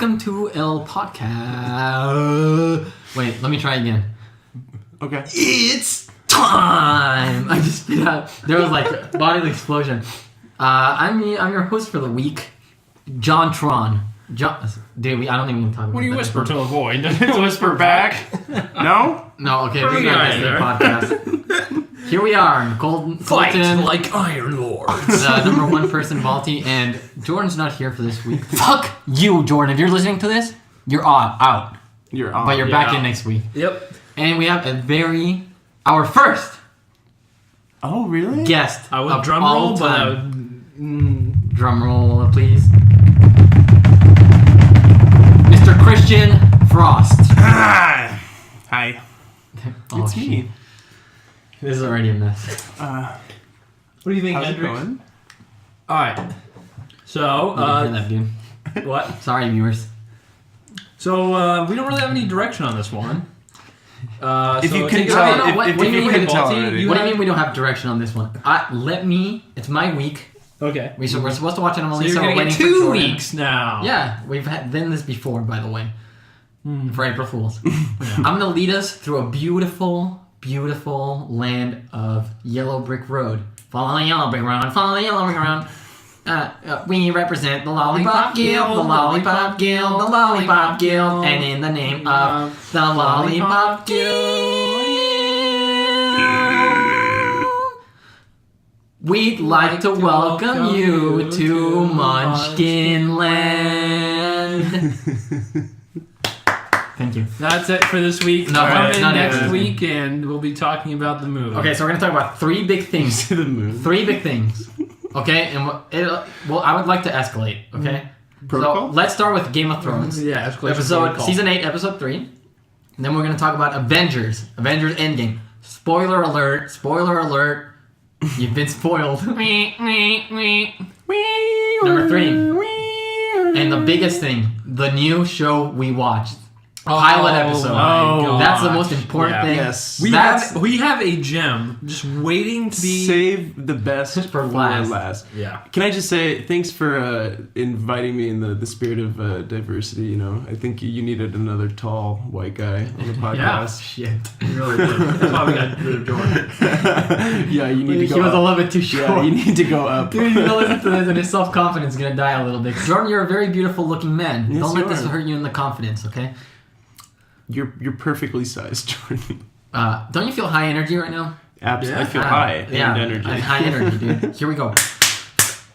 welcome to El Podcast. Wait, let me try again. Okay. It's time. I just spit out. There was like bodily explosion. I'm your host for the week, John Tron. Dude, I don't even want to talk about. When you that. whisper to a void, whisper back. No? No, okay, this is not the podcast. Here we are, Colton, like Iron Lords. number one person, Balti, and Jordan's not here for this week. Fuck you, Jordan. If you're listening to this, you're out. You're on. But you're back in next week. Yep. And we have our first Oh, really? guest. I would of drum all roll, but time. Drum roll, please. Mr. Christian Frost. Hi. Oh, It's me. This is already a mess. what do you think, How's it Hendrix? going? All right. So, You didn't hear that, dude. what? Sorry, viewers. So, we don't really have any direction on this one. If you can take it tell, away. what if do you you mean can we tell Balti? already. What do you mean we don't have direction on this one? It's my week. Okay. We're supposed to watch it on So Melissa. you're We're gonna waiting get for 2 Jordan. weeks now. Yeah, we've done this before, by the way. For April Fools. I'm going to lead us through a beautiful, beautiful land of Yellow Brick Road. Follow the Yellow Brick Road, follow the Yellow Brick Road. We represent the Lollipop Guild, the Lollipop Guild, the Lollipop Guild, and in the name of the Lollipop Guild, we'd like to welcome you to Munchkin Land. Thank you. That's it for this week. No, Come it's in not next it. week, and we'll be talking about the movie. Okay, so we're gonna talk about 3 big things. To the moon. 3 big things. Okay, and I would like to escalate. Okay, Protocol? so let's start with Game of Thrones. Yeah, Season 8, episode 3. And then we're gonna talk about Avengers Endgame. Spoiler alert! Spoiler alert! You've been spoiled. Number 3, and the biggest thing, the new show we watched. Pilot episode. my That's the gosh. most important Yeah. thing. Yes. We have a gem just waiting to be. Save the best for last. Yeah. Can I just say thanks for inviting me in the spirit of diversity? You know, I think you needed another tall white guy on the podcast. Shit. We really did. That's why we got rid of Jordan. Yeah, you need to go He was up. a little bit too short. Yeah, you need to go up. Dude, you're gonna listen to this and his self-confidence is gonna die a little bit. Jordan, you're a very beautiful looking man. Yes, Don't let you this are. hurt you in the confidence, okay? You're perfectly sized, Jordan. Don't you feel high energy right now? Absolutely. Yeah. I feel high and Yeah, energy. high energy, dude. Here we go.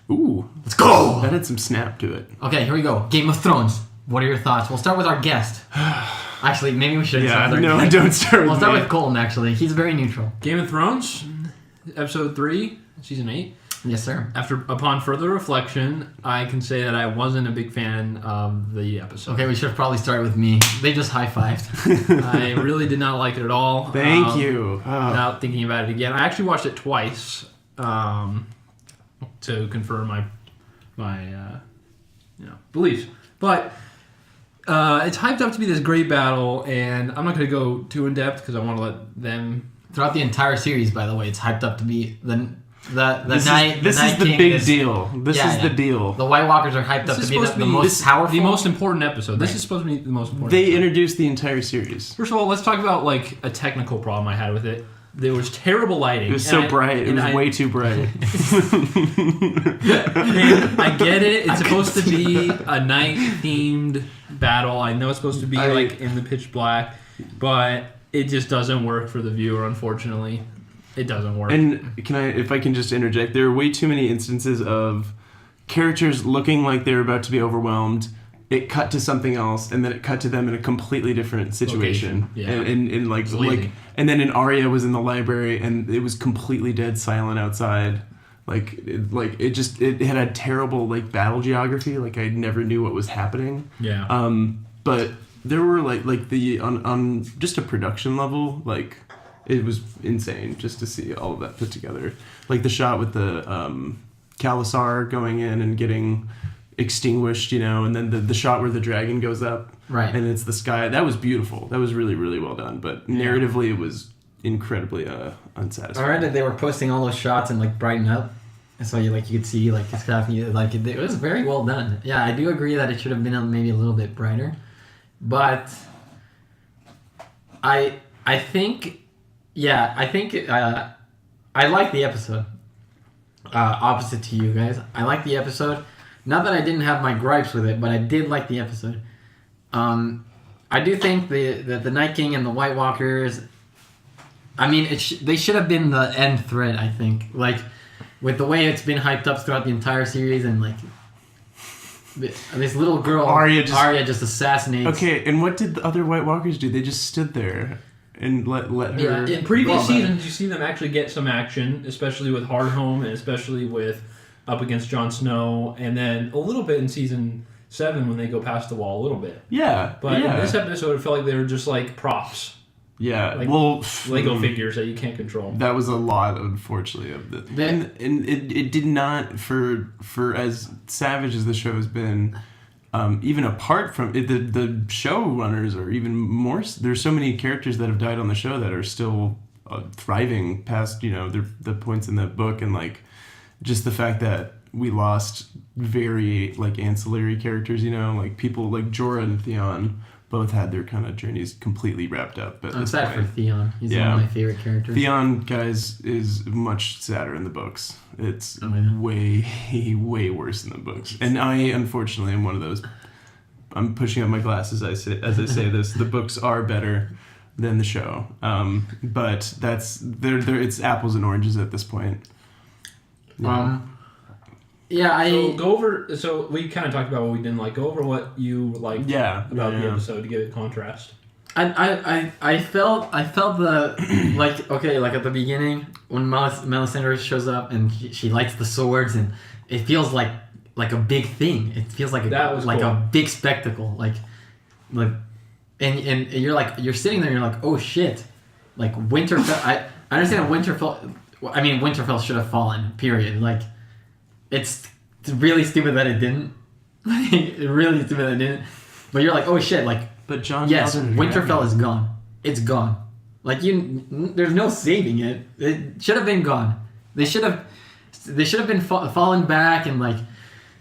Ooh, Let's go! that had some snap to it. Okay, here we go. Game of Thrones. What are your thoughts? We'll start with our guest. Actually, maybe we should Yeah, start with our no, guest. don't start with We'll start me. with Colton, actually. He's very neutral. Game of Thrones, episode 3, season 8. Yes, sir. Upon further reflection, I can say that I wasn't a big fan of the episode. Okay, we should have probably started with me. They just high-fived. I really did not like it at all. Thank you. Oh. Without thinking about it again, I actually watched it twice to confirm my beliefs. But it's hyped up to be this great battle, and I'm not going to go too in depth because I want to let them. Throughout the entire series, by the way, it's hyped up to be the This night. is the King big is- deal. This Yeah, is the yeah. deal. The White Walkers are hyped up to be the most powerful. the most important episode. This Right. is supposed to be the most important. They episode. introduced the entire series. First of all, let's talk about like a technical problem I had with it. There was terrible lighting. It was so bright. It was way too bright. I get it. It's supposed to be a night-themed battle. I know it's supposed to be like in the pitch black, but it just doesn't work for the viewer. Unfortunately, it doesn't work. And if I can just interject, there are way too many instances of characters looking like they're about to be overwhelmed. It cut to something else, and then it cut to them in a completely different situation. Location. Yeah. And and then Arya was in the library, and it was completely dead silent outside. It had a terrible like battle geography. Like I never knew what was happening. Yeah. But there were like the on just a production level, like it was insane just to see all of that put together. Like the shot with the Khalasar going in and getting extinguished, and then the shot where the dragon goes up, Right. and it's the sky. That was beautiful. That was really, really well done. But narratively, it was incredibly unsatisfying. I read that they were posting all those shots in like Brighten Up. And so you could see like his coffee, like it was very well done. Yeah, I do agree that it should have been maybe a little bit brighter, but I think I like the episode. Opposite to you guys, I like the episode. Not that I didn't have my gripes with it, but I did like the episode. I do think that the Night King and the White Walkers. I mean, they should have been the end threat. I think, like, with the way it's been hyped up throughout the entire series, and like this little girl Arya just assassinates. Okay, and what did the other White Walkers do? They just stood there and let her. In previous seasons, you see them actually get some action, especially with Hardhome and especially with up against Jon Snow, and then a little bit in season 7 when they go past the wall a little bit. Yeah, but in this episode, it felt like they were just like props. Yeah, like Lego figures that you can't control. That was a lot, unfortunately, of the. And it did not for as savage as the show has been. Even apart from it, the showrunners are even more. There's so many characters that have died on the show that are still thriving past the points in the book, and like just the fact that we lost very like ancillary characters. Like people like Jorah and Theon both had their kind of journeys completely wrapped up. I'm sad for Theon. He's one of my favorite characters. Theon, guys, is much sadder in the books. It's way, way worse in the books. And I, unfortunately, am one of those. I'm pushing up my glasses as I say this. The books are better than the show. But it's apples and oranges at this point. Yeah. So go over. So we kind of talked about what we didn't like. Go over what you liked about the episode to give it contrast. I felt the like at the beginning when Melisandre shows up and she lights the swords, and it feels like a big thing. It feels like a big spectacle. Like and you're sitting there and you're like, oh shit, like Winterfell. I understand Winterfell. I mean, Winterfell should have fallen. Period. Like. It's really stupid that it didn't. Really stupid that it didn't. But you're like, oh shit, like. But Jon. Yes, Winterfell is gone. It's gone. Like there's no saving it. It should have been gone. They should have been falling back and like,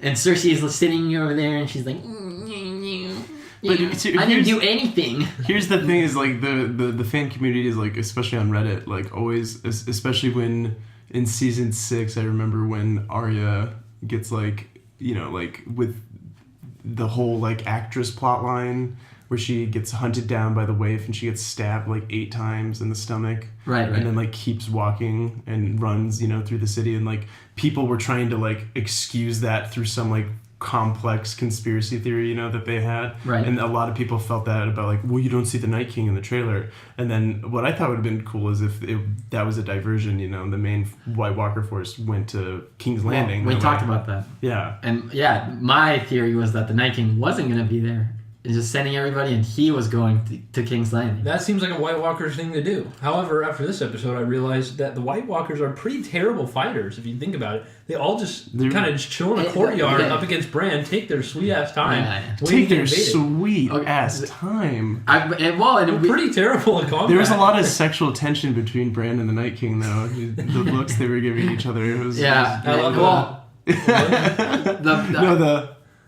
and Cersei is sitting over there and she's like. But I didn't do anything. Here's the thing: is like the fan community is like, especially on Reddit, like always, especially when. In season 6, I remember when Arya gets like with the whole like actress plot line where she gets hunted down by the waif and she gets stabbed like 8 times in the stomach. Right. And then like keeps walking and runs, through the city, and like people were trying to like excuse that through some like complex conspiracy theory, that they had. Right. And a lot of people felt that about like, well, you don't see the Night King in the trailer. And then what I thought would have been cool is if that was a diversion, the main White Walker force went to King's Landing. We talked about that. Yeah. And my theory was that the Night King wasn't going to be there. It's just sending everybody, and he was going to King's Landing. That seems like a White Walker thing to do. However, after this episode, I realized that the White Walkers are pretty terrible fighters, if you think about it. They all just kind of chill in a courtyard up against Bran, take their sweet-ass time. Take their sweet-ass time. They're pretty terrible at combat. There was a lot of sexual tension between Bran and the Night King, though. The looks they were giving each other. It was,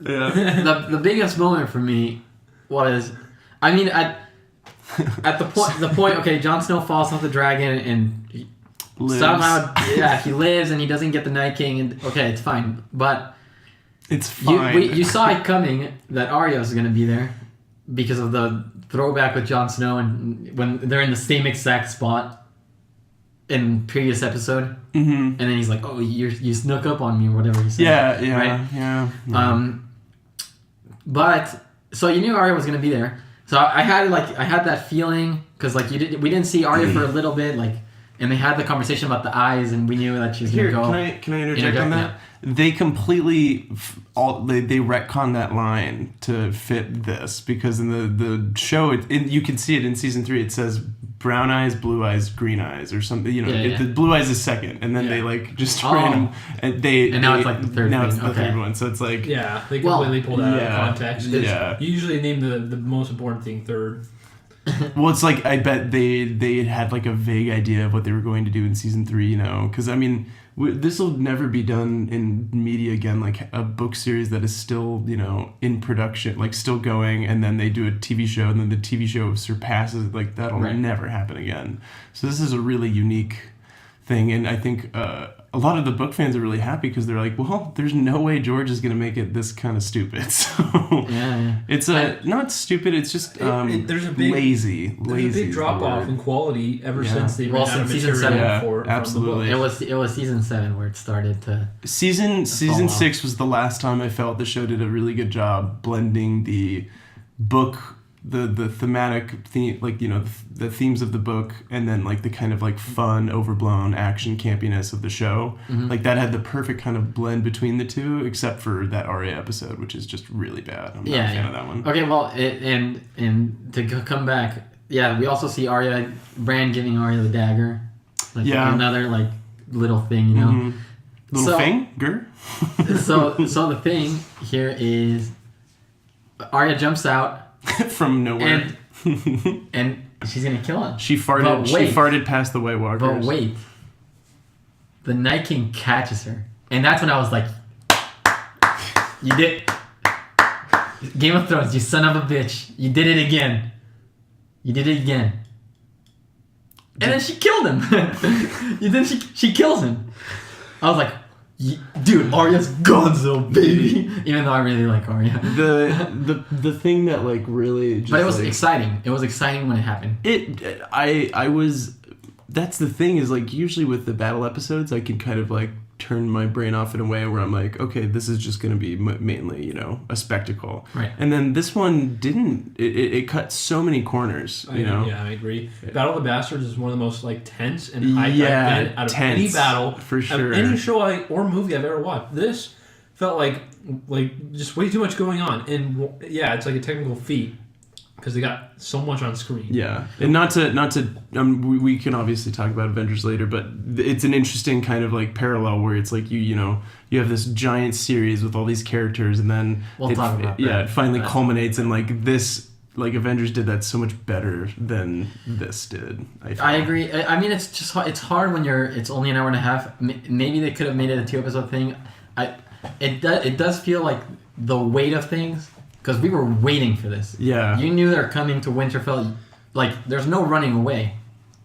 the biggest moment for me was, I mean, at the point, okay, Jon Snow falls off the dragon and somehow, he lives and he doesn't get the Night King, and okay, it's fine. But it's fine. You saw it coming that Arya was going to be there because of the throwback with Jon Snow and when they're in the same exact spot in previous episode, and then he's like, "Oh, you snuck up on me," or whatever he said. Yeah. But so you knew Arya was gonna be there. So I had that feeling because like we didn't see Arya for a little bit, like, and they had the conversation about the eyes, and we knew that she was gonna go. Can I interject on that? Yeah. They completely they retcon that line to fit this because in the show you can see it in season 3. It says brown eyes, blue eyes, green eyes, or something. The blue eyes is second, and then they like just random and now it's like the third. Now it's the third one, so it's like they completely pulled that out of context. Yeah, you usually name the most important thing third. Well, it's like I bet they had like a vague idea of what they were going to do in season 3, because I mean this will never be done in media again, like a book series that is still, in production, like still going, and then they do a TV show, and then the TV show surpasses, like that'll never happen again. So this is a really unique thing, and I think a lot of the book fans are really happy because they're like, well, there's no way George is going to make it this kind of stupid. So it's not stupid, it's just there's a big, lazy. There's a big drop off in quality ever since they ran out of season material 7. for absolutely. from the book. It was season 7 where it started to Season 6 was the last time I felt the show did a really good job blending the book, the thematic theme, like the themes of the book, and then like the kind of like fun, overblown action campiness of the show. Like that had the perfect kind of blend between the two, except for that Arya episode, which is just really bad. I'm not a fan of that one. Okay, well, and to come back, we also see Arya, Bran giving Arya the dagger, like another like little thing, Little finger. so the thing here is Arya jumps out from nowhere, and she's gonna kill him. She farted past the White Walkers. But wait, the Night King catches her, and that's when I was like, "You did, Game of Thrones, you son of a bitch! You did it again! You did it again!" And then she killed him. She kills him. I was like, dude, Arya's gonzo, baby. Even though I really like Arya. The thing that like really just, but it was exciting. It was exciting when it happened. I was, that's the thing is like usually with the battle episodes I can kind of like turn my brain off in a way where I'm like, okay, this is just going to be mainly, a spectacle. Right. And then this one didn't. It cut so many corners, Yeah, I agree. Battle of the Bastards is one of the most like tense and high out of any battle for sure. Of any show or movie I've ever watched. This felt like just way too much going on, and it's like a technical feat because they got so much on screen. Yeah, and not to we can obviously talk about Avengers later, but it's an interesting kind of like parallel where it's like you have this giant series with all these characters, and then it finally culminates in like this. Like Avengers did that so much better than this did. I agree. I mean, it's hard when it's only an hour and a half. Maybe they could have made it a 2-episode thing. It does feel like the weight of things. Because we were waiting for this. Yeah. You knew they're coming to Winterfell. Like, there's no running away.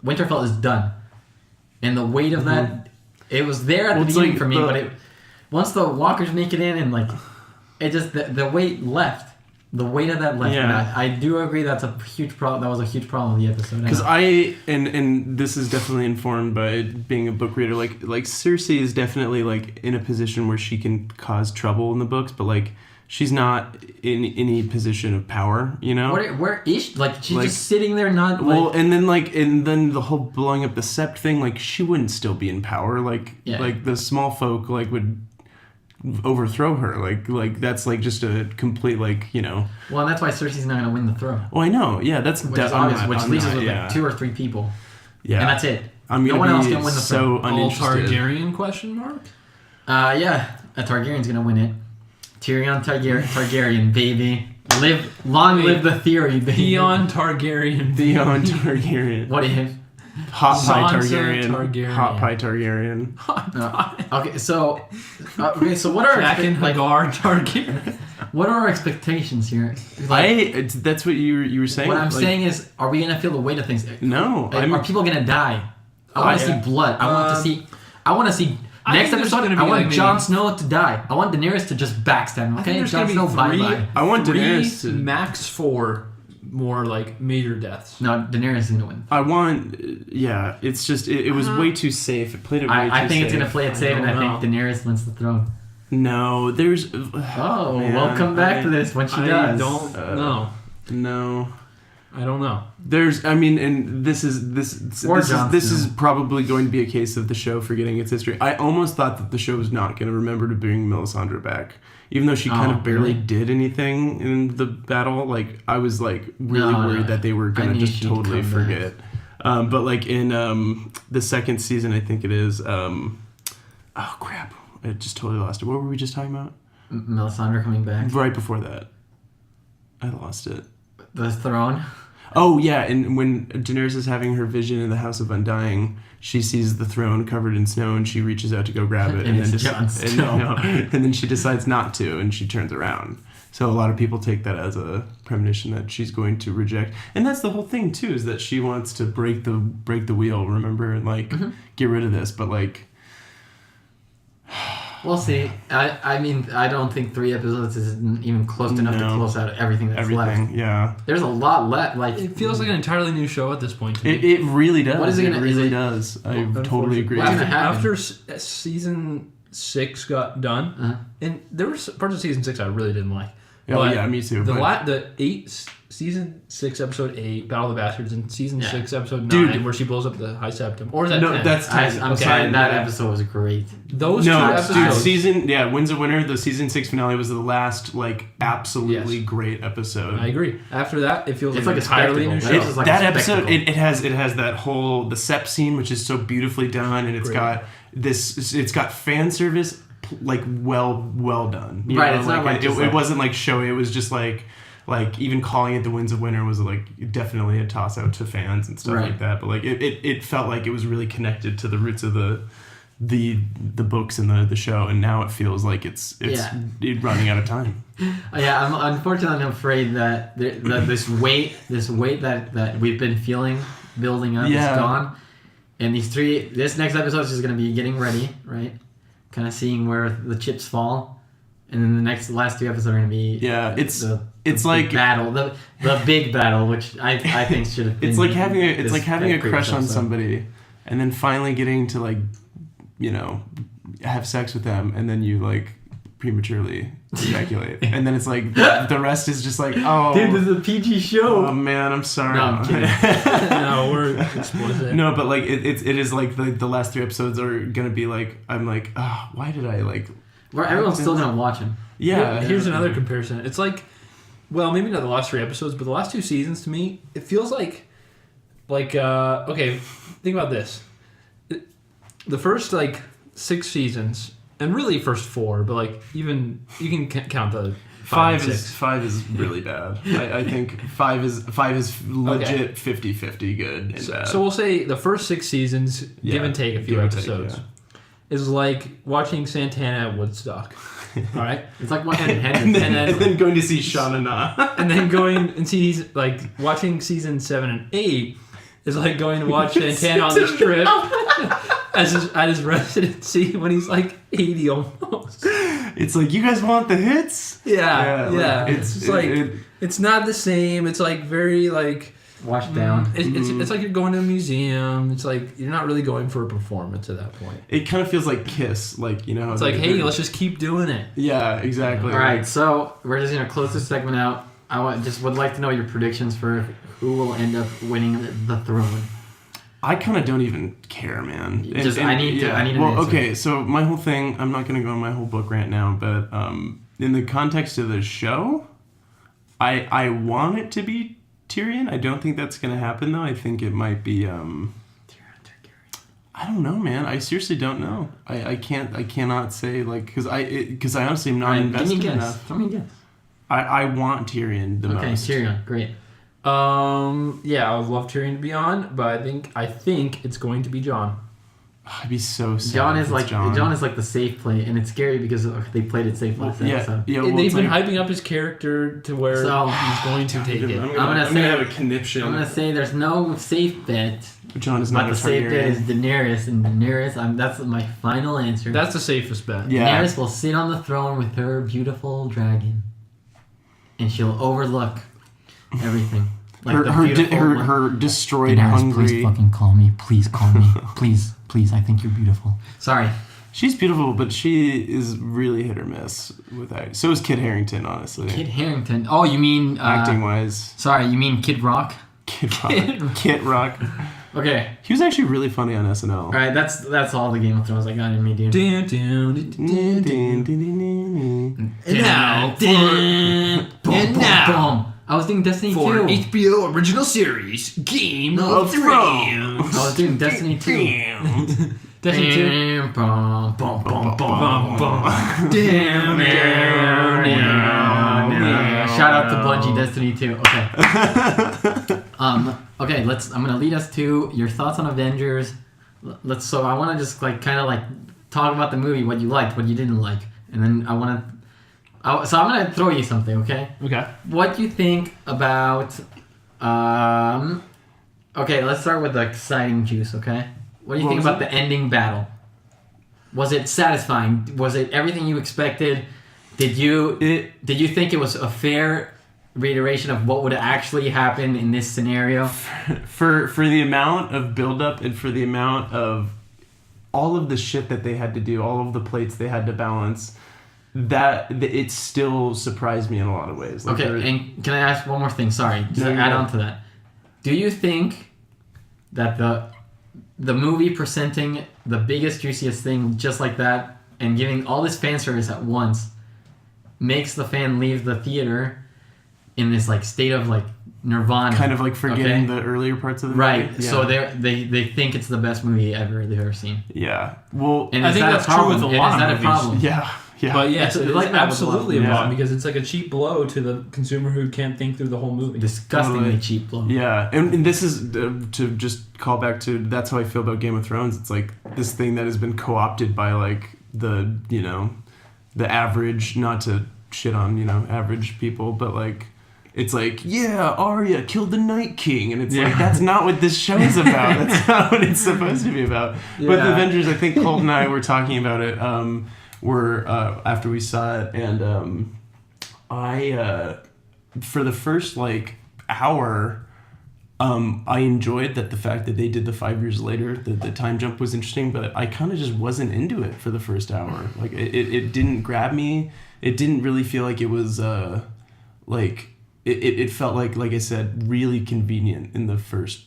Winterfell is done. And the weight of that, it was there at the beginning for me, but once the walkers make it in and, like, it just, the weight left. The weight of that left. Yeah. And I do agree that's a huge problem. That was a huge problem with the episode. Because and this is definitely informed by being a book reader. Like Cersei is definitely, like, in a position where she can cause trouble in the books, but, like, she's not in any position of power, Where is she? Like, she's just sitting there not... Like, and then the whole blowing up the sept thing, like, she wouldn't still be in power. Like, like the small folk, like, would overthrow her. Like that's, like, just a complete, like, Well, and that's why Cersei's not going to win the throne. Oh, I know. Yeah, that's... Which is obvious, which leaves us with, like, 2 or 3 people. Yeah. And that's it. I'm no one else can win the so throne. uninterested. All Targaryen question mark? A Targaryen's going to win it. Tyrion Targaryen, baby. Long live the theory, baby. Theon Targaryen. Theon Targaryen. What if? Hot pie Sansa Targaryen. Hot pie Targaryen. Okay, so what are Jack and Hagar Targaryen? What are our expectations here? That's what you were saying. What I'm saying is, are we gonna feel the weight of things? No. Are people gonna die? I want to see blood. I want to see. Next episode, I want Jon Snow to die. I want Daenerys to just backstab him. Okay, Jon Snow, bye. I want Daenerys to max 4 more like major deaths. No, Daenerys is gonna win. I want. Yeah, it's just it was way too safe. It played it way too safe. I think it's gonna play it safe, and I think Daenerys wins the throne. No, there's. Oh, we'll come back to this when she does. I don't know. No. I don't know. There's, I mean, and this is probably going to be a case of the show forgetting its history. I almost thought that the show was not going to remember to bring Melisandre back, even though she kind of barely did anything in the battle. Like, I was like really worried that they were going to just totally forget. But like in the second season, I think it is. Oh crap! I just totally lost it. What were we just talking about? Melisandre coming back. Right before that, I lost it. The throne. Oh yeah, and when Daenerys is having her vision in the House of Undying, she sees the throne covered in snow, and she reaches out to go grab it, And then it's Jon Snow. and then she decides not to, and she turns around. So a lot of people take that as a premonition that she's going to reject, and that's the whole thing too, is that she wants to break the wheel. Remember, and like get rid of this, but like. We'll see. I mean, I don't think 3 episodes is even close enough to close out everything that's left. Yeah. There's a lot left. Like It feels like an entirely new show at this point to me. It really does. What is it gonna? It really does. I totally agree. What's gonna happen? After season 6 got done, and there were parts of season 6 I really didn't like. Oh yeah, me too. The season 6 episode 8, Battle of the Bastards, and season 6 episode 9, where she blows up the High Septum, or is that 10? That's 10. I'm sorry, that episode was great. Those two episodes. Winds of Winter, the season 6 finale was the last like absolutely great episode. I agree. After that, it feels It's like like a entirely new spectacle. show. It's like that a episode, spectacle. it has that whole the Sept scene, which is so beautifully done, and it's got fan service like well done. You Right, know? it's not like it wasn't like showy. It was just like even calling it the Winds of Winter was like definitely a toss out to fans and stuff like that. But like it felt like it was really connected to the roots of the books and the show, and now it feels like it's running out of time. Yeah, I'm afraid that this weight that we've been feeling building up is gone, and this next episode is just gonna be getting ready, right? Kind of seeing where the chips fall, and then the last 2 episodes are gonna be it's like battle, the big battle, which I think should have been. It's like having a crush on episode. somebody, and then finally getting to like, have sex with them, and then you like prematurely ejaculate, and then it's like the rest is just like, oh, dude, this is a PG show. Oh man, I'm sorry. No, I'm kidding. No, we're explicit. No, but like it is like the last 3 episodes are gonna be like, I'm like, oh, why did I like? Where everyone's still gonna watch him. Yeah. Here's another comparison. It's like, well, maybe not the last 3 episodes, but the last 2 seasons to me, it feels like okay, think about this. The first 6 seasons, and really first 4, but even you can count the 5 and 6. 5 is really bad. I think 5 is legit 50-50 good and bad. So we'll say the first 6 seasons, give and take a few episodes, is like watching Santana at Woodstock. All right, it's like watching and then going to see Shauna Na. And then going and see watching season 7 and 8 is like going to watch Santana on the strip at his residency when he's 80 almost. It's like, you guys want the hits? Yeah. It's not the same. It's very washed down. It's like you're going to a museum. It's like you're not really going for a performance at that point. It kind of feels like Kiss, It's like, hey, let's just keep doing it. Yeah, exactly. All right, so we're just gonna close this segment out. I would like to know your predictions for who will end up winning the throne. I kind of don't even care, man. I need an answer. Okay, so my whole thing, I'm not going to go on my whole book rant now, but in the context of the show, I want it to be Tyrion. I don't think that's going to happen, though. I think it might be... I don't know, man. I seriously don't know. I cannot say, because I honestly am not invested enough. Let me guess. I want Tyrion the most. Okay, Tyrion, great. Yeah, I would love Tyrion to be on, but I think it's going to be Jon. I'd be so sad. Jon is like the safe play, and it's scary because they played it safe last episode. Yeah, they've been hyping up his character to where he's going to take it. I'm gonna have a conniption. I'm gonna say there's no safe bet. Jon is not the safe bet is Daenerys, and Daenerys. That's my final answer. That's the safest bet. Yeah. Daenerys will sit on the throne with her beautiful dragon, and she'll overlook everything. Her destroyed, Daenerys, hungry. Please fucking call me. Please call me. Please. I think you're beautiful. Sorry. She's beautiful, but she is really hit or miss with that. So is Kit Harington, honestly. Kit Harington. Oh, you mean acting wise? Sorry, you mean Kid Rock? Kid Rock. Okay. He was actually really funny on SNL. All right, that's all the Game of Thrones I got in me, dude. And now. I was doing Destiny 2. For HBO original series, Game of Thrones. I was doing Destiny 2. Destiny 2. Shout out to Bungie, Destiny 2. Okay. Okay, I'm gonna lead us to your thoughts on Avengers. So I want to just like kind of like talk about the movie, what you liked, what you didn't like, and then so I'm gonna throw you something, okay? Okay. What do you think about? Okay, let's start with the exciting juice, okay? What do you think about the ending battle? Was it satisfying? Was it everything you expected? Did you think it was a fair reiteration of what would actually happen in this scenario? For the amount of buildup and for the amount of all of the shit that they had to do, all of the plates they had to balance, that it still surprised me in a lot of ways. Like okay, and can I ask one more thing? Sorry, just to add on to that. Do you think that the movie presenting the biggest, juiciest thing just like that and giving all this fan service at once makes the fan leave the theater in this like state of like nirvana, kind of like forgetting the earlier parts of the movie? Right. Yeah. So they think it's the best movie they've ever seen. Yeah. Well, and I think that's true with a lot of movies. Problem? Yeah. Yeah. But yes, it's like absolutely a problem Yeah. because it's like a cheap blow to the consumer who can't think through the whole movie. Disgustingly cheap blow. Yeah, and this is to just call back to that's how I feel about Game of Thrones. It's like this thing that has been co-opted by like the average, not to shit on average people, but like it's like Arya killed the Night King, and it's like that's not what this show is about. That's not what it's supposed to be about. Yeah. But the Avengers, I think Colt and I were talking about it. After we saw it, and I for the first like hour, I enjoyed the fact that they did the 5 years later. The time jump was interesting, but I kind of just wasn't into it for the first hour. Like it didn't grab me. It didn't really feel like it was like it felt like I said, really convenient in the first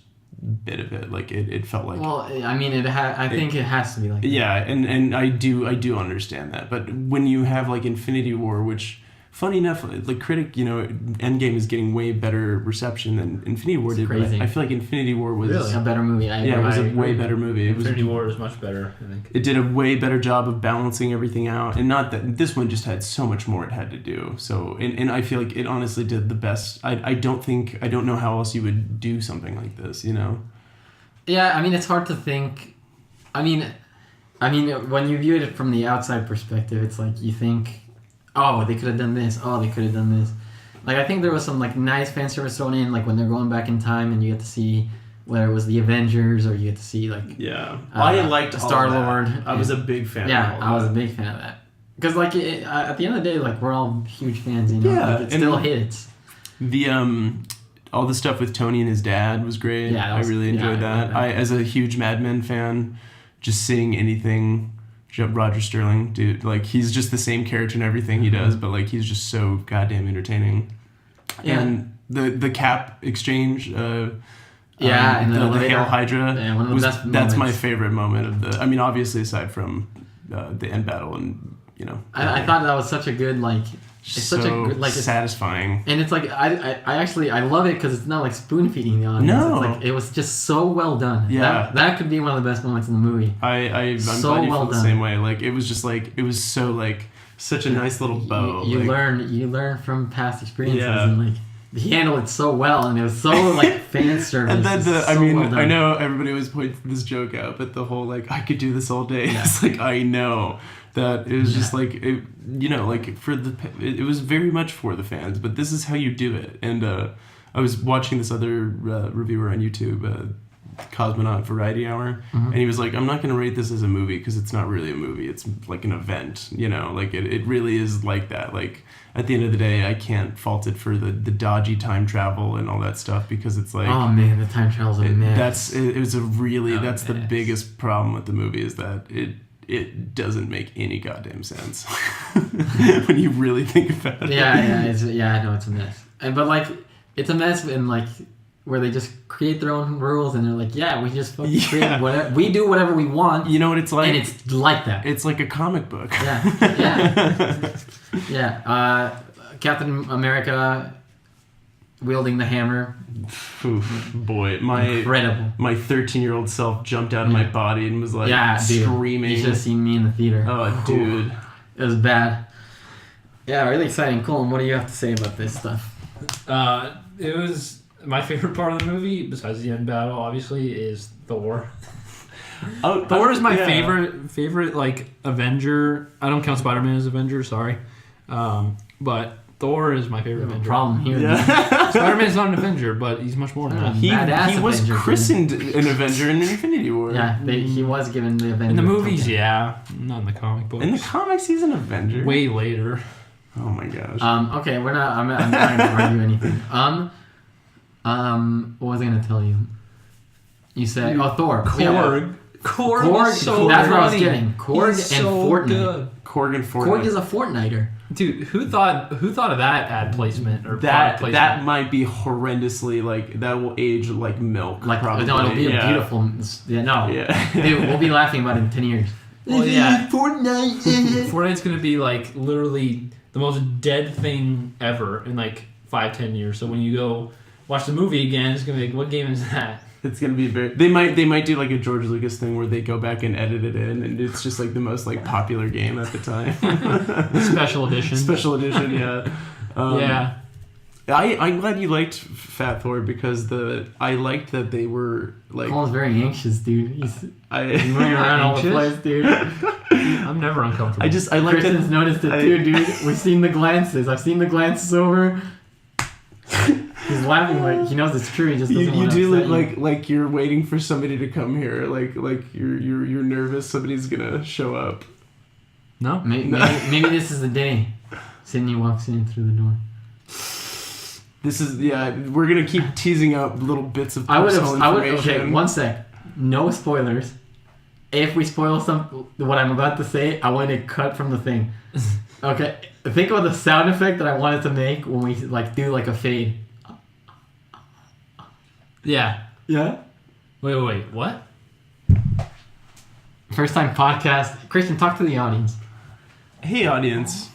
bit of it. Like it felt like, well, I mean I think it has to be like that. Yeah, and I do understand that, but when you have like Infinity War, which funny enough, like Endgame is getting way better reception than Infinity War did. Crazy. I feel like Infinity War was really a better movie. It was a way better movie. Infinity War is much better, I think. It did a way better job of balancing everything out, and not that this one just had so much more it had to do. So, and I feel like it honestly did the best. I don't know how else you would do something like this, Yeah, I mean it's hard to think. I mean, when you view it from the outside perspective, it's like you think, oh, they could have done this. Oh, they could have done this. Like I think there was some like nice fan service thrown in, like when they're going back in time and you get to see whether it was the Avengers or you get to see like I liked Star-Lord. I was a big fan. Yeah, I was a big fan of that because like at the end of the day, like we're all huge fans. Yeah, like, it still hits. The all the stuff with Tony and his dad was great. Yeah, I really enjoyed that. I as a huge Mad Men fan, just seeing anything. Roger Sterling, dude, like he's just the same character in everything he does, but like he's just so goddamn entertaining. Yeah. And the Cap exchange, and the Hail Hydra, one of the best that's my favorite moment of the. I mean, obviously aside from the end battle, and I thought that was such a good like. It's so such a good, like satisfying, and it's like I actually love it because it's not like spoon feeding the audience. No, it's like it was just so well done. Yeah, that could be one of the best moments in the movie. I'm so glad you well feel the done. same way. Like it was just like it was so like such a nice little bow. You learn from past experiences and like he handled it so well and it was so like fan service. And then I know everybody always points this joke out, but the whole like I could do this all day. It's like I know. That it was just like it was very much for the fans, but this is how you do it. And I was watching this other reviewer on YouTube, Cosmonaut Variety Hour, and he was like, "I'm not going to rate this as a movie because it's not really a movie. It's like an event, Like it really is like that. Like at the end of the day, I can't fault it for the dodgy time travel and all that stuff because it's like, oh man, the time travel's a mess. That's the biggest problem with the movie is that it doesn't make any goddamn sense when you really think about it. I know it's a mess, but like it's a mess in like where they just create their own rules and they're like, we just fucking create whatever, we do whatever we want. You know what it's like, and it's like that. It's like a comic book. Captain America wielding the hammer. Oof, boy, incredible. My 13-year-old self jumped out of my body and was like screaming. You should have seen me in the theater. Oh, dude. It was bad. Yeah, really exciting. Colin, what do you have to say about this stuff? It was my favorite part of the movie, besides the end battle, obviously, is Thor. Oh, Thor is my yeah. favorite like Avenger. I don't count Spider-Man as Avenger, sorry. But Thor is my favorite Avenger. Problem here. Yeah. Spider-Man's not an Avenger, but he's much more than that. He Badass was Avenger, christened an Avenger in Infinity War. Yeah, he was given the Avenger. In the movies, title. yeah. Not in the comic books. In the comics, he's an Avenger. Way later. Oh my gosh. Okay, we're not. I'm not trying to argue anything. What was I gonna tell you? You said, Thor. Korg. Korg is so that's what I was funny. getting. Korg He's and so Fortnite. good. Korg and Fortnite. Korg is a Fortniter. Dude, who thought of that ad placement or product that placement? might be horrendously like that will age like milk. Like, probably. no, it'll be a beautiful. Yeah, no. Yeah. Dude, we'll be laughing about it in 10 years. Well, yeah. Fortnite. Fortnite's gonna be like literally the most dead thing ever in like 5-10 years. So when you go watch the movie again, it's gonna be like, what game is that? It's gonna be very. They might do like a George Lucas thing where they go back and edit it in, and it's just like the most like popular game at the time. Special edition. Special edition, yeah. Yeah. I'm glad you liked Fat Thor because I liked that they were like. Cole's very anxious, dude. He's running Not around all the anxious. place, dude. I'm never uncomfortable. I like Kristen's that. noticed it too, dude. We've seen the glances. I've seen the glances over. He's laughing like he knows it's true. He just doesn't You want to do upset look like you're waiting for somebody to come here. Like you're nervous somebody's gonna show up. No? Maybe this is the day Sydney walks in through the door. This is we're gonna keep teasing out little bits of personal information. Okay, one sec. No spoilers. If we spoil what I'm about to say, I want to cut from the thing. Okay, think about the sound effect that I wanted to make when we like do like a fade. Yeah. Yeah. Wait. What? First time podcast. Christian, talk to the audience. Hey audience.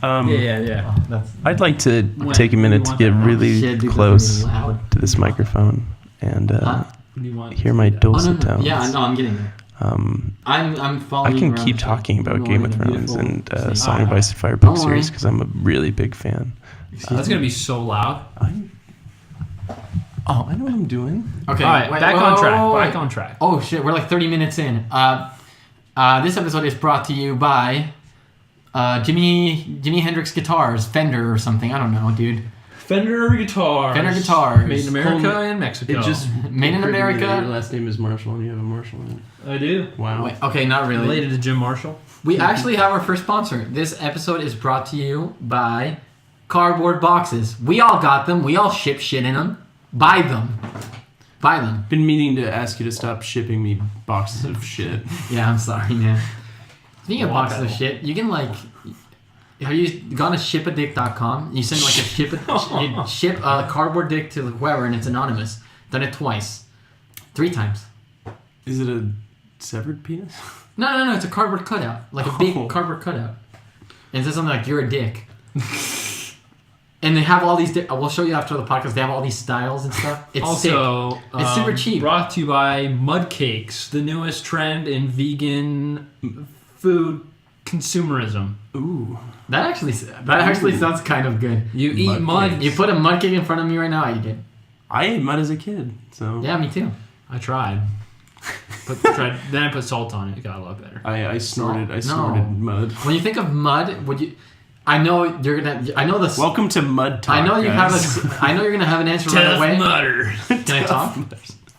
Yeah. Oh, that's I'd like to When? take a minute to You get want really shit, dude, close that's really loud. to this microphone and What do you want? hear my Oh, no, dulcet no. tones. Yeah, I know. I'm getting there. Um, I'm following. I can around keep the show. talking about I'm Game of like a Thrones beautiful and thing. Song of Ice and Fire Don't book worry. series because I'm a really big fan. That's going to be so loud. I know what I'm doing. Okay. All right, wait, back whoa, on whoa, track. whoa, whoa. Back on track. Oh shit, we're like 30 minutes in. This episode is brought to you by Jimi Hendrix Guitars, Fender or something. I don't know, dude. Fender guitars. Fender guitars. Made in America and Mexico. It just Made in occurred to me that America. Your last name is Marshall and you have a Marshall in it. I do. Wow. Wait, okay, not really. Related to Jim Marshall. We actually have our first sponsor. This episode is brought to you by cardboard boxes. We all got them. We all ship shit in them. Buy them. Buy them. Been meaning to ask you to stop shipping me boxes of shit. Yeah, I'm sorry, man. Speaking of Want boxes of that. shit, you can like. Have you gone to shipadick.com? You send like you ship a cardboard dick to whoever and it's anonymous. Done it twice. 3 times. Is it a severed penis? No, it's a cardboard cutout. Like a big Oh. cardboard cutout. And it says something like, you're a dick. And they have all these, we'll show you after the podcast, they have all these styles and stuff. It's Also, sick. It's super cheap. Brought to you by Mud Cakes, the newest trend in vegan food consumerism. Ooh. That actually sounds kind of good. You eat mud. cakes. You put a mud cake in front of me right now, I eat it. I ate mud as a kid, so Yeah, me too. I tried. Then I put salt on it. It got a lot better. I snorted No. mud. When you think of mud, would you? I know you're gonna. I know this. Welcome to Mud Talk. I know you guys. have a. I know you're gonna have an answer right away. Mudder. Can I talk?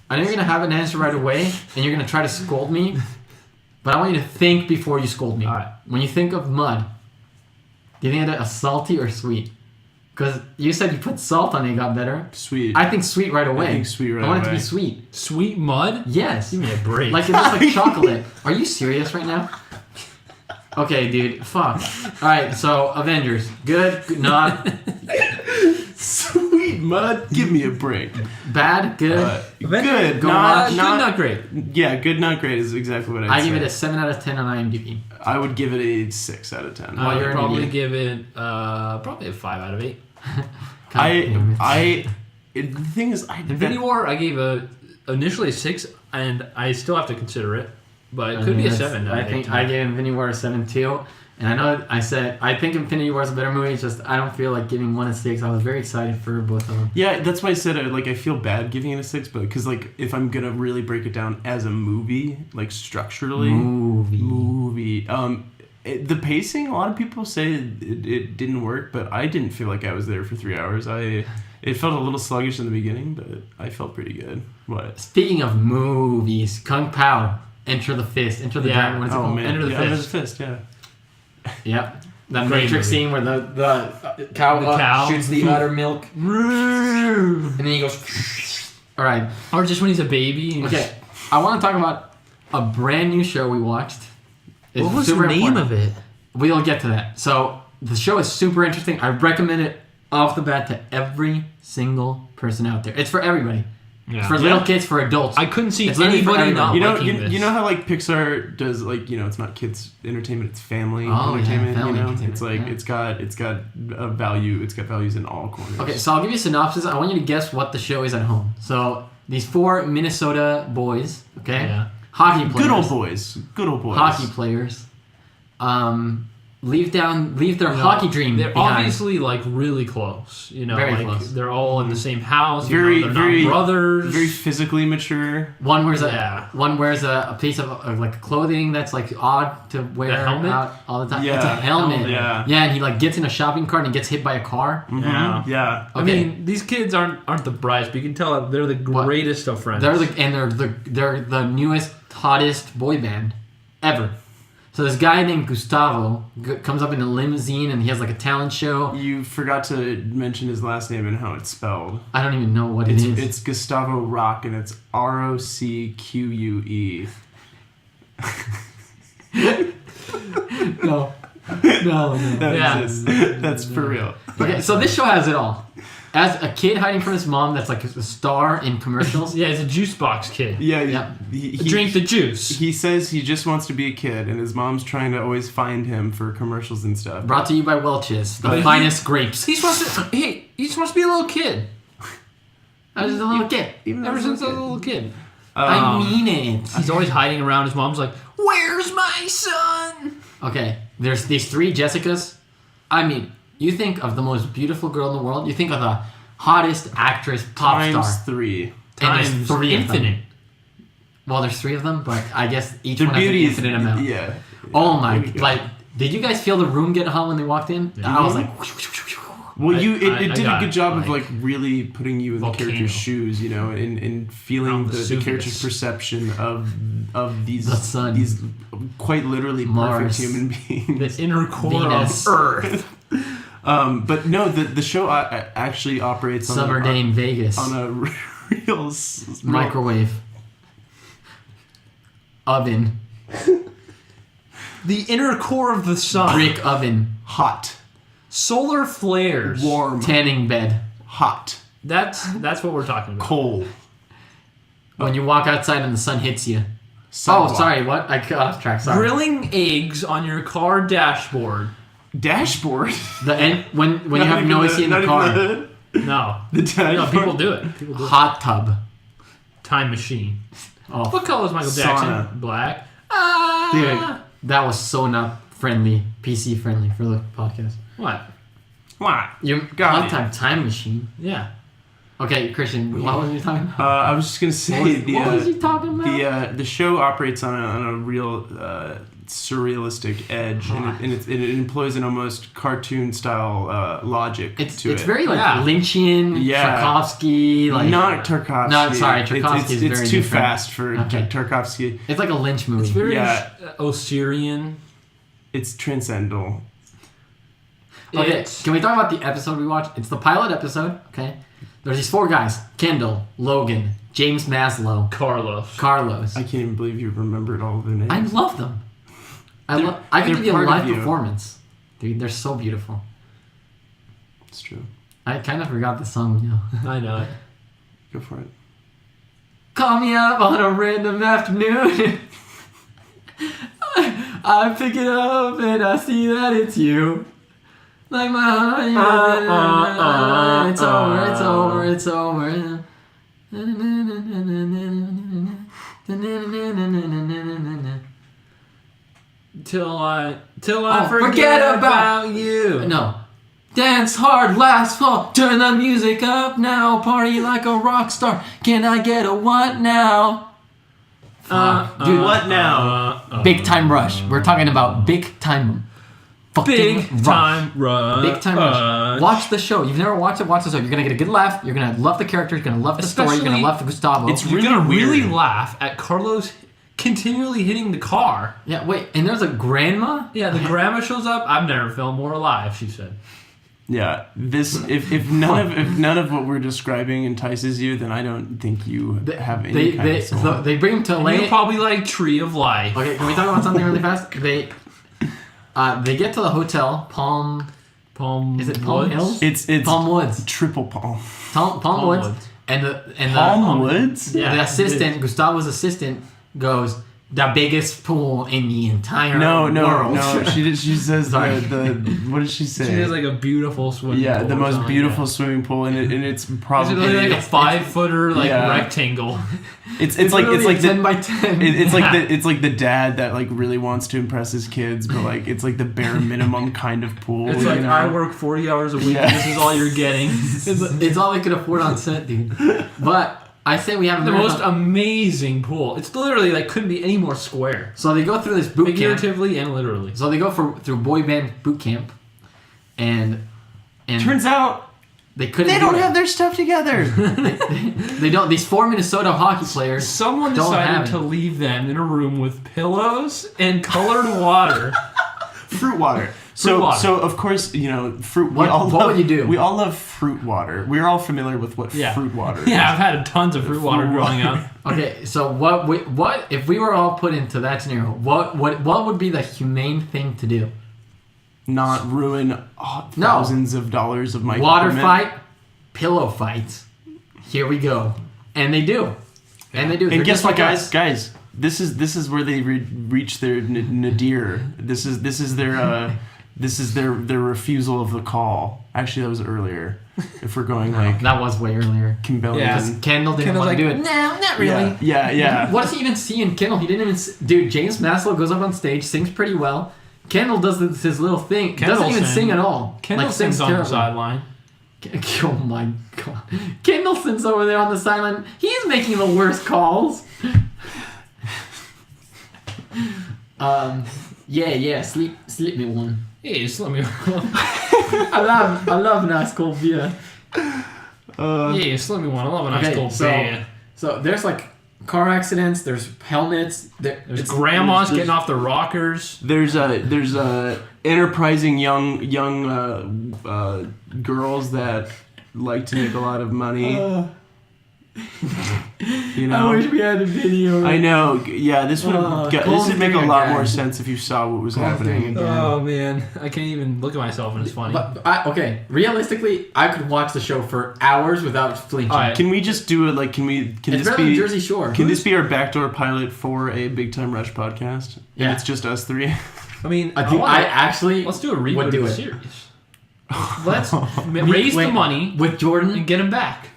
I know you're gonna have an answer right away, and you're gonna try to scold me. But I want you to think before you scold me. All right. When you think of mud, do you think of a salty or sweet? Because you said you put salt on it, it got better. Sweet. I think sweet right away. I think sweet right I want it to away. be sweet. Sweet mud? Yes. Give me a break. Like it looks like chocolate. Are you serious right now? Okay, dude. Fuck. All right. So Avengers, good, not Sweet mud. Give me a break. bad, good. Good. Go Not, on. not great. Yeah, good, not great is exactly what I'd I say. give it a 7 out of 10 on IMDb. I would give it a 6 out of 10. Well, I you're would an probably idiot. give it probably a 5 out of 8. The thing is, Infinity War, I gave initially a 6, and I still have to consider it, but it could be a 7. I think I gave Infinity War a 7 too. And I know I said I think Infinity War is a better movie. It's just I don't feel like giving 1 a 6. I was very excited for both of them. Yeah, that's why I said I feel bad giving it a 6, but because like if I'm gonna really break it down as a movie, like structurally, the pacing. A lot of people say it didn't work, but I didn't feel like I was there for 3 hours. It felt a little sluggish in the beginning, but I felt pretty good. What? Speaking of movies, Kung Pao, Enter the Fist, Enter the Dragon. What is it called? Man. Enter the Enter the Fist. Fist. Yeah. Yep. That Great Matrix movie. scene where the cow shoots the udder milk, and then he goes. All right. Or just when he's a baby. Okay. I want to talk about a brand new show we watched. It's What was super the name important. of it? We'll get to that. So the show is super interesting. I recommend it off the bat to every single person out there. It's for everybody. Yeah. It's for little kids, for adults. I couldn't see It's literally for anybody not everybody. You know, liking this. you know how like Pixar does like it's not kids entertainment, it's family Oh, yeah, entertainment. family entertainment, It's like yeah. it's got a value. It's got values in all corners. Okay, so I'll give you a synopsis. I want you to guess what the show is at home. So these 4 Minnesota boys, okay, Yeah. hockey players, Good old boys. Good old boys. hockey players, leave their hockey dream They're behind. obviously like really close. Very like close. they're all in the same house. Very, they're very, not brothers. very physically mature. One wears Yeah. a piece of like clothing that's like odd to wear The helmet? out all the time. Yeah. It's a helmet. Yeah. Yeah, and he like gets in a shopping cart and gets hit by a car. Mhm. Yeah. Yeah. I Okay. mean, these kids aren't the brightest, but you can tell that they're the greatest of friends. They're the newest, hottest boy band ever. So this guy named Gustavo comes up in a limousine and he has like a talent show. You forgot to mention his last name and how it's spelled. I don't even know what it is. It's Gustavo Rock and it's ROCQUE. No. That exists. That's for real. Okay, so this show has it all. As a kid hiding from his mom that's like a star in commercials. Yeah, he's a juice box kid. Yeah, Yeah. He, Drink the juice. He says he just wants to be a kid, and his mom's trying to always find him for commercials and stuff. Brought to you by Welch's, the But finest grapes. He's supposed to. Hey, he's supposed to be a little kid. I was just a little kid. Even Ever as since I was a kid. little kid. I mean it. He's always hiding around. His mom's like, "Where's my son?" Okay, there's these 3 Jessicas. I mean, you think of the most beautiful girl in the world. You think of the hottest actress, pop Times star. 3. And there's Times 3 of them. infinite. Well, there's 3 of them, but I guess each The one has an beauty is infinite amount. Yeah. Oh my! There we go. Like, did you guys feel the room get hot when they walked in? I was like, Well, I it did a got, good job of like, like really putting you in the volcano. character's shoes, and feeling Mount the Vesuvius. character's perception of these The sun. these quite literally Mars. perfect human beings. The inner core Venus. of Earth. But no, the show actually operates summer day in Vegas, on a real microwave, oven, The inner core of the sun. brick oven, hot, Solar flares. warm, tanning bed. hot, That's what we're talking about. cold. When you walk outside and the sun hits you. Sidewalk. Oh, sorry, what? I got off track. Sorry. Grilling eggs on your car dashboard. Dashboard. When you have no AC in the car. No. The dashboard. No, people do it. People do it. Hot tub. Time machine. Oh, What color is Michael Jackson? Sauna. Black. dude, that was so not friendly, PC friendly for the podcast. What? What? You Got hot it. time time machine. Yeah. Okay, Christian, what was you talking about? I was just gonna say What was you talking about? the show operates on a real surrealistic edge, and it employs an almost cartoon style logic It's to it. very like Yeah. Lynchian, Yeah. Tchaikovsky, like Not Tarkovsky. No, sorry, Tarkovsky is it's very too different. fast for Okay. Tarkovsky. it's like a Lynch movie. It's very Yeah. Osirian. It's transcendental. Okay, It's- can we talk about the episode we watched? It's the pilot episode. Okay, there's these 4 guys: Kendall, Logan, James Maslow, Carlos. Carlos. I can't even believe you remembered all of their names. I love them. I They're- could they're give you a part of live you. performance. Dude, they're so beautiful. It's true. I kind of forgot the song, you know. I know it. Go for it. Call me up on a random afternoon. I pick it up and I see that it's you. Like my heart, it's over, it's over, it's over. till I Oh, forget about you. No. Dance hard, last fall. Turn the music up now. Party like a rock star. Can I get a what now? Dude, What now? Big Time Rush. We're talking about Big Time fucking Big Rush. Time Rush. Big Time Rush. Watch the show. You've never watched it, watch the show. You're going to get a good laugh. You're going to love the characters. You're going to love the story. You're going to love Gustavo. You're gonna really laugh at Carlos continually hitting the car. Yeah, wait. And there's a grandma? Yeah, the grandma shows up. I've never felt more alive, she said. Yeah, this if none of what we're describing entices you, then I don't think you have any kind of soul. So they bring him to And Lane. you probably like Tree of Life. Okay, can we talk about something really fast? They get to the hotel, Palm. Is it Palm Woods? Hills? It's Palm Woods. triple palm. Palm Woods. Woods. And the Palm Woods? Yeah, the it assistant, Gustavo's assistant, goes, the biggest pool in the entire world. No. She says Sorry. the what did she say? She has like a beautiful swimming pool. Yeah, the or most something beautiful like swimming pool, and it's that. probably It's like a 5-footer Yeah. rectangle. it's It's like literally the 10 by 10. it's like the dad that like really wants to impress his kids, but like it's like the bare minimum kind of pool. It's you like know? I work 40 hours a week. Yeah. This is all you're getting. It's all they could afford on set, dude. But I say we have The most amazing pool. It's literally like couldn't be any more square. So they go through this boot camp. Figuratively and literally. So they go through boy band boot camp, and Turns out they couldn't. they do don't it. have their stuff together. They don't. These 4 Minnesota hockey players. Someone don't have decided it. to leave them in a room with pillows and colored water. Fruit water. So of course, you know, fruit. What would you do? We all love fruit water. We're all familiar with what Yeah. fruit water is. Yeah, I've had tons of fruit water growing up. Okay, so what if we were all put into that scenario? What would be the humane thing to do? Not ruin thousands of dollars of my Water equipment. fight, pillow fights. Here we go, and they do, and they do. They're And guess just what, like us. guys? This is where they reach their nadir. This is their refusal of the call. Actually, that was earlier. If we're going like That was way earlier. Kimbellian. Yeah. Because Kendall didn't Kendall's want to like, do it. no, not really. Yeah. What does he even see in Kendall? He didn't even. Dude, James Maslow goes up on stage, sings pretty well. Kendall does his little thing. Kendall doesn't even sings. sing at all. Kendall sings on the sideline. Oh my god. Kendall sits over there on the sideline. He's making the worst calls. Yeah. Sleep me one. Hey, just let me. I love nice cold beer. Yeah, just let me one. I love a nice cold beer. So there's like car accidents. There's helmets. There's grandmas getting off the rockers. There's enterprising young girls that like to make a lot of money. You know, I wish we had a video. I know. Yeah, this would make a lot more again. sense if you saw what was Cold happening. thing. Oh man, I can't even look at myself and it's funny. But okay, realistically, I could watch the show for hours without flinching. All right. Can we just do it? Like, can It's this better than be Jersey Shore. Can this be our backdoor pilot for a Big Time Rush podcast? Yeah. And it's just us three. I mean, I actually let's do a reboot would of do the it. series. Let's raise the money with Jordan. and get him back.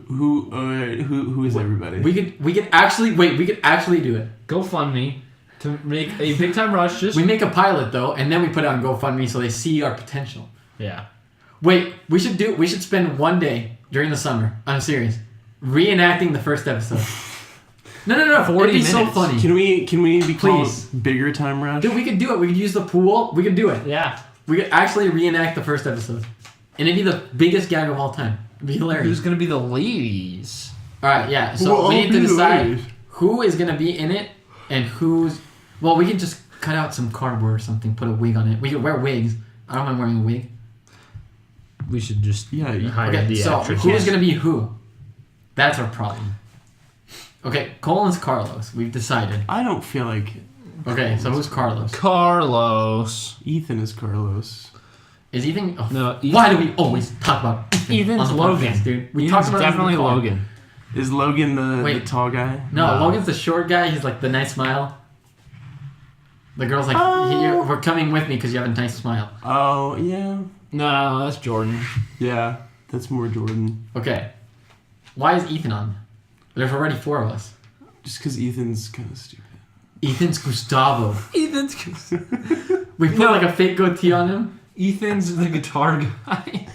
Who is everybody? We could actually do it. GoFundMe to make a Big Time Rush. Just We make a pilot though, and then we put it on GoFundMe so they see our potential. yeah. Wait, we should spend one day during the summer on a series reenacting the first episode. No. 40 It'd be so minutes. funny. Can we be called Please. Bigger Time Rush? Dude, we could do it. We could use the pool. We could do it. Yeah. We could actually reenact the first episode. And it'd be the biggest gag of all time. It'd be hilarious. Who's gonna be the ladies? Alright, yeah. So Well, we need to I'll be decide ladies. who is going to be in it and who's... Well, we can just cut out some cardboard or something, put a wig on it. We could wear wigs. I don't mind wearing a wig. We should just hire Okay, the so actress. who's going to be who? That's our problem. Okay, Colin's Carlos. We've decided. I don't feel like Okay, so who's Carlos? Carlos. Ethan is Carlos. Is Ethan... Oh, No, why do we always talk about Ethan Ethan's on the Logan. podcast, dude? We Ethan's talked about definitely Ethan before. Logan. Is Logan the Wait. tall guy? No, Logan's the short guy. He's like the nice smile. The girl's like, we're coming with me because you have a nice smile. Oh, yeah. No, that's Jordan. Yeah, that's more Jordan. Okay. Why is Ethan on? There's already 4 of us. Just because Ethan's kind of stupid. Ethan's Gustavo. Ethan's We put like a fake goatee on him. Ethan's the guitar guy.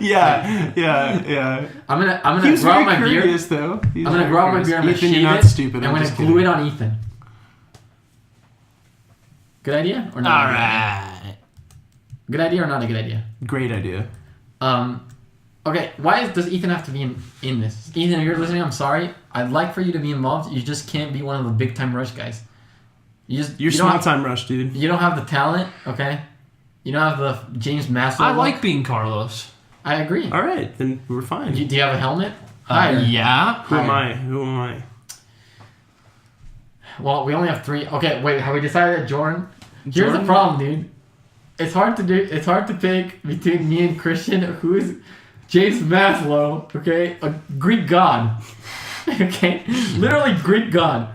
Yeah. I'm gonna He was grab very my beer. curious, though. I'm gonna grab my beer. I'm gonna Ethan, shave you're not it. stupid. And I'm gonna glue it on Ethan. Good idea or not? All right. Good idea or not a good idea? Great idea. Okay. Why does Ethan have to be in this? Ethan, if you're listening, I'm sorry. I'd like for you to be involved. You just can't be one of the big time Rush guys. You're small time Rush, dude. You don't have the talent. Okay. You don't have the James Maslow. I like being Carlos. I agree. All right, then we're fine. Do you have a helmet? Yeah. Who am I? Well, we only have 3. Okay, wait. Have we decided that Jordan? Here's the problem, dude. It's hard to pick between me and Christian. Who's James Maslow? Okay, a Greek god. Okay, literally Greek god.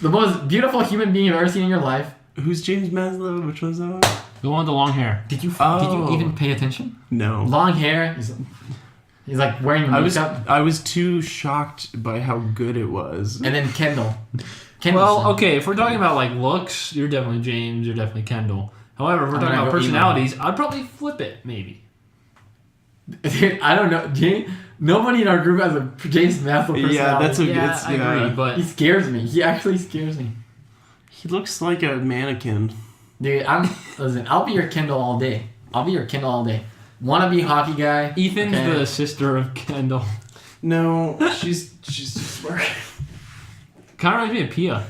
The most beautiful human being you've ever seen in your life. Who's James Maslow? Which one's that one? The one with the long hair. Did you even pay attention? No. Long hair. He's like wearing makeup. I was too shocked by how good it was. And then Kendall. Well, okay, if we're talking about like looks, you're definitely James, you're definitely Kendall. However, if we're talking about personalities, I'd probably flip it, maybe. Dude, I don't know. Nobody in our group has a James Maslow personality. Yeah, that's I agree, but he scares me. He actually scares me. He looks like a mannequin. Dude, I'll be your Kendall all day. Wannabe hockey guy. Ethan's the sister of Kendall. No, she's smart. Kind of reminds me of Pia.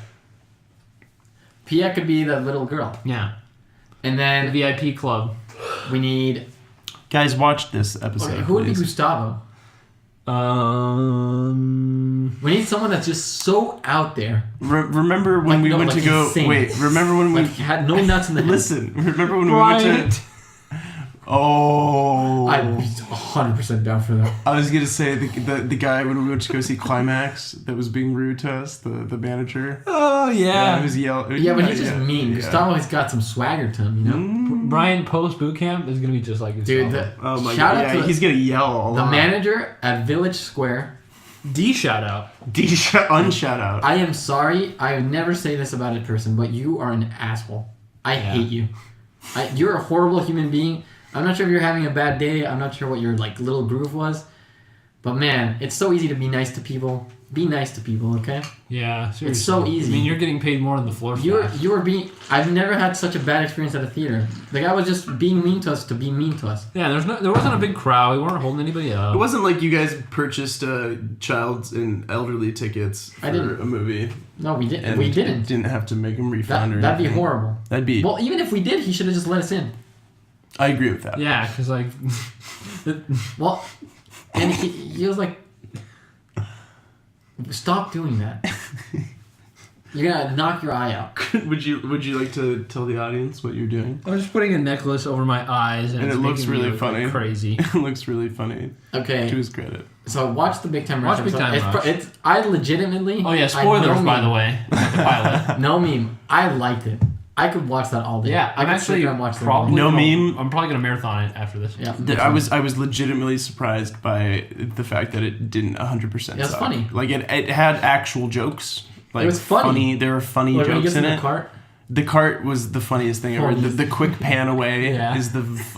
Pia could be the little girl. Yeah. And then The VIP club. we need... Guys, watch this episode. Okay, who would be please. Gustavo? We need someone that's just so out there. Remember when we went to go... insane. Wait, remember when we... Like, had no nuts in the head. Listen, remember when we went to... Oh... I'd be 100% down for that. I was gonna say the guy when we went to go see Climax that was being rude to us, the manager. Oh, Yeah, he was yelling. Yeah, but he's just mean. Gustavo has got some swagger to him, you know? Brian post boot camp is gonna be just like Gustavo. Dude, Oh my shout god! out Yeah, to he's gonna yell. the manager at Village Square. D shout out. Unshout out. I am sorry. I would never say this about a person, but you are an asshole. I hate you. You're a horrible human being. I'm not sure if you're having a bad day. I'm not sure what your like little groove was. But man, it's so easy to be nice to people. Be nice to people, okay? Yeah, seriously. It's so easy. I mean, you're getting paid more than the floor staff. You were being... I've never had such a bad experience at a theater. The guy was just being mean to us to be mean to us. Yeah, there wasn't a big crowd. We weren't holding anybody up. It wasn't like you guys purchased child and elderly tickets for a movie. No, we didn't. And We didn't. Didn't have to make them refund or That'd be anything. horrible. That'd be... Well, even if we did, he should have just let us in. I agree with that. Yeah, because like... Well, and he was like... Stop doing that. You're gonna knock your eye out. Would you like to tell the audience what you're doing? I was just putting a necklace over my eyes, and it it's looks making me really look funny. like crazy. It looks really funny. Okay. To his credit. So watch the Big Time Rush. Watch Big Time Rush. I legitimately... Oh yeah, spoilers by the way. The pilot. No meme. I liked it. I could watch that all day. Yeah, I I'm could actually sit there and watch that. probably No gonna, meme. I'm probably gonna marathon it after this. Yeah. I was legitimately surprised by the fact that it didn't 100%. It was funny. Like it had actual jokes. Like it was funny. There were funny Like, jokes in the it. Cart. The cart was the funniest thing ever. The quick pan away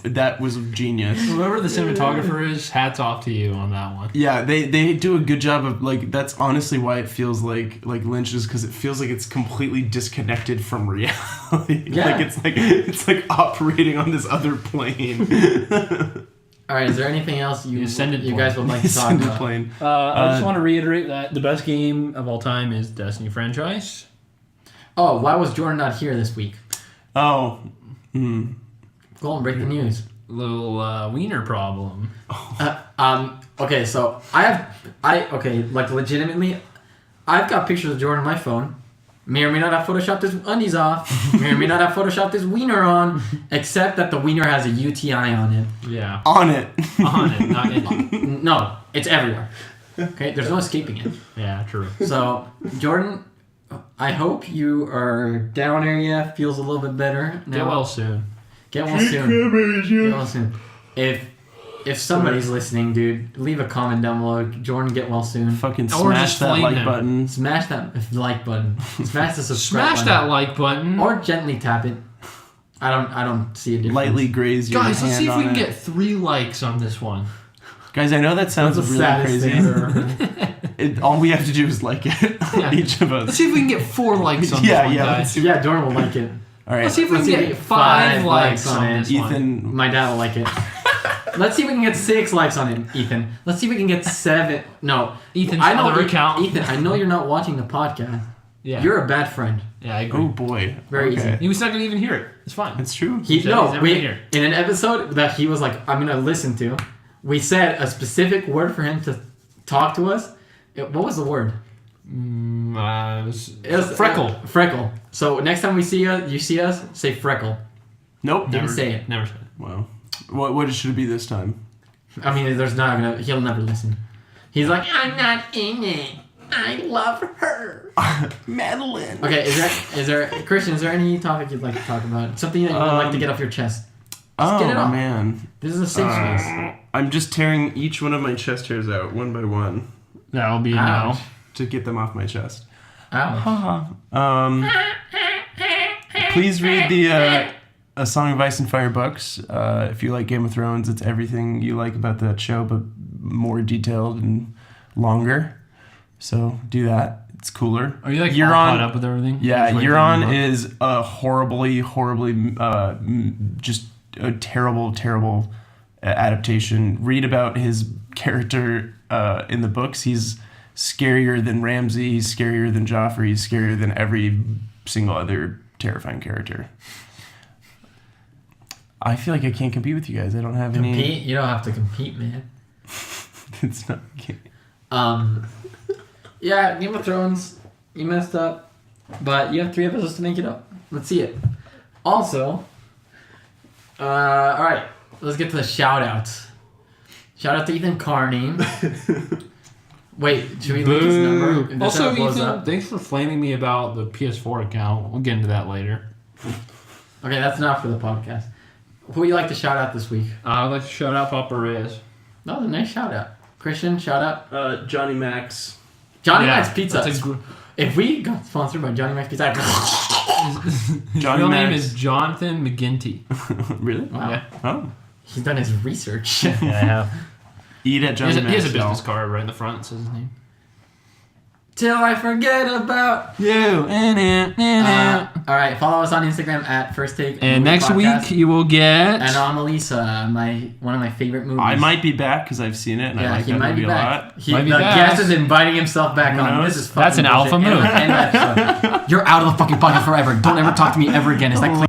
that was genius. Whoever the cinematographer is, hats off to you on that one. Yeah, they do a good job of like. That's honestly why it feels like Lynch is, because it feels like it's completely disconnected from reality. Yeah. it's like operating on this other plane. All right. Is there anything else you Plane. guys would like to talk Ascended about? plane. I just want to reiterate that the best game of all time is Destiny franchise. Oh, why was Jordan not here this week? Oh. Go and break the news. Little wiener problem. Okay, so legitimately, I've got pictures of Jordan on my phone. May or may not have photoshopped his undies off. May or may not have photoshopped his wiener on. Except that the wiener has a UTI on it. Yeah. On it. On it, not in it. No, it's everywhere. Okay, there's no escaping it. Yeah, true. So, Jordan, I hope your down area feels a little bit better now. Get well soon. Get well soon. Get well soon. If if somebody's listening, dude, leave a comment down below. Jordan, get well soon. Fucking Or smash just that flame like him. button. Smash that like button. Smash the subscribe Smash button. that like button. Or gently tap it. I don't see a difference. Lightly graze your Guys, let's see hand if we on can it. get 3 likes on this one. Guys, I know that sounds That's the really saddest crazy. thing I've ever heard. All we have to do is like it. Yeah. Each of Let's us. see if we can get 4 likes on Yeah, this one, yeah, guys. Yeah, Jordan will like it. All right. Let's see if we Let's can see if get we get 5 5 likes likes on on it. this one. Ethan. My dad will like it. Let's see if we can get 6 likes on it, Ethan. Let's see if we can get 7. No, Ethan's I know other account. Ethan, I know you're not watching the podcast. Yeah. You're a bad friend. Yeah, I agree. Oh boy. Very okay. He was not going to even hear it. It's fine. It's true. He He's never been here. in an episode that he was like, I'm gonna listen to. We said a specific word for him to talk to us. What was the word? It It was freckle. Freckle. So next time you see us, say freckle. Nope. Never say it. Never said it. Wow. What should it be this time? I mean, he'll never listen. He's like, I'm not in it. I love her. Madeline. Okay, is there Christian? Is there any topic you'd like to talk about? Something that you'd like to get off your chest? Just get it off. Man. This is a safe space. I'm just tearing each one of my chest hairs out one by one That'll be a Ouch. no. to get them off my chest. Ow. Please read the A Song of Ice and Fire books. If you like Game of Thrones, it's everything you like about that show, but more detailed and longer. So do that. It's cooler. Are you like You're all on- caught up with everything? Yeah, Just waiting Euron for the book? is a horribly, just a terrible adaptation. Read about his character in the books. He's scarier than Ramsay. He's scarier than Joffrey. He's scarier than every single other terrifying character. I feel like I can't compete with you guys. I don't have any. Compete? You don't have to compete, man. It's not. Yeah, Game of Thrones, you messed up, but you have 3 episodes to make it up. Let's see it. Also, all right, let's get to the shout-outs. Shout out to Ethan Carney. Wait, should we link his number? If this Also, ever blows Ethan, up- thanks for flaming me about the PS4 account. We'll get into that later. Okay, that's not for the podcast. Who would you like to shout out this week? I'd like to shout out Papa Reyes. That was a nice shout out. Christian, shout out. Johnny Max. Johnny Yeah, Mac's Pizza. that's a If we got sponsored by Johnny Mac's Pizza, I'd His Johnny real name Max. is Jonathan McGinty. Really? Wow. Yeah. Oh. He's done his research. Yeah, I have. Eat at He Johnny has, Max. he has a business card right in the front that says his name. Till I forget about You. All right, follow us on Instagram at First Take. And Movie next Podcast. week you will get. And Melissa, one of my favorite movies. I might be back because I've seen it and I like he that might movie be a back. lot. He, Might be the back. guest is inviting himself back Who on. knows? This is fucking That's an alpha bullshit. move. End the episode. You're out of the fucking podcast forever. Don't ever talk to me ever again. Is that clear?